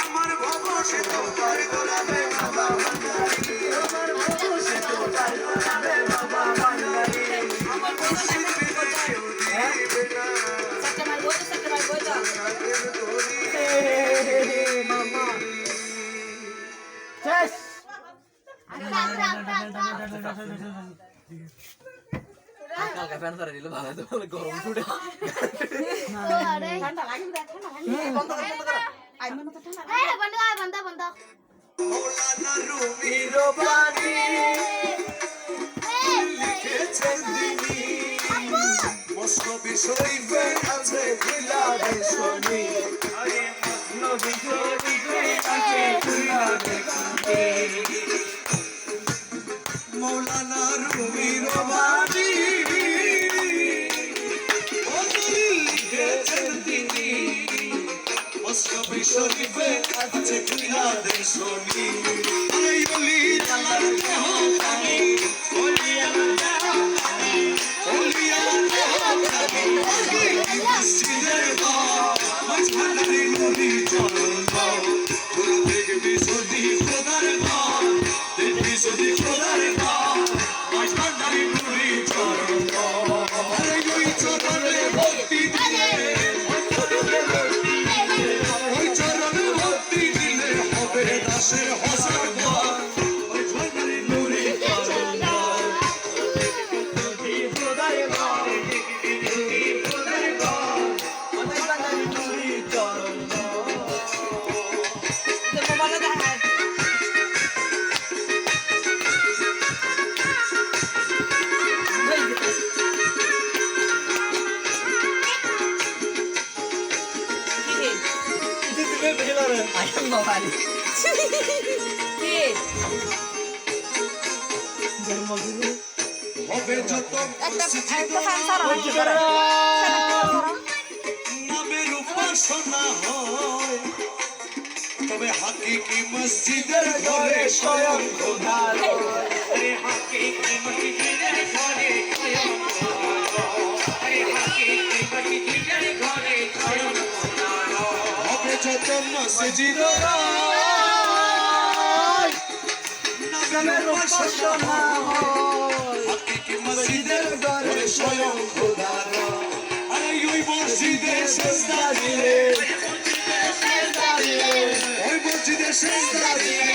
আমার ভব সে তো পার করাবে বাবা ভান্ডারি আমার ভব সে তো পার করাবে বাবা ভান্ডারি আমার মুর্শিদ বিনে কেউ দিবে না সত্যমার বইটা মামা শেষ কালকে ফ্যান সারা দিল ভালো তো গরম ছুটে ঠান্ডা লাগে বন্ধ কর আই মনে তো ঠান্ডা বন্ধ মৌলানা রুমি রবানি লিখেছেন তিনি মসনবি শরীফে আছে বিলাদে শনি আরে মসনবি শরীফে আছে বিলাদে শনি মৌলানা রুমি রবানি লিখেছেন তিনি মসনবি শরীফে আছে বিলাদে শনি আরে ওলি আল্লাহর মেহমানি ওলি আল্লাহর ওলি আল্লাহর মসজিদের ঘর মাঝখানে নদী চলন তুই দেখবি সদি খোদার ঘর দেখবি সদি খোদার ঘর মাঝখানে নদী চলন আরে ওই চরণে ভক্তি দিয়ে ওই চরণে ভক্তি দিলে হবে দাসের হসর ঘর ওই ঝর্ণার নুরি চরণ দেখবি খোদার ঘর দেখবি খোদার ঘর মাঝখানে নুরি চরণ মোবাইলে দেখায় আইম বাবালি হবে যত একটা ফ্যান সারা নামের উপাসনা হয় তবে হাকিকি মসজিদের ঘরে স্বয়ং খোদা আরে হাকিকি মসজিদের ঘরে স্বয়ং খোদা আরে হাকিকি মসজিদের ঘরে স্বয়ং খোদা হবে যত মসজিদ নামের উপাসনা হয় হাকিকি মসজিদের ঘরে স্বয়ং খোদা আরে ওই মসজিদে সেজদা দিলে ওই মসজিদে সেজদা দিলে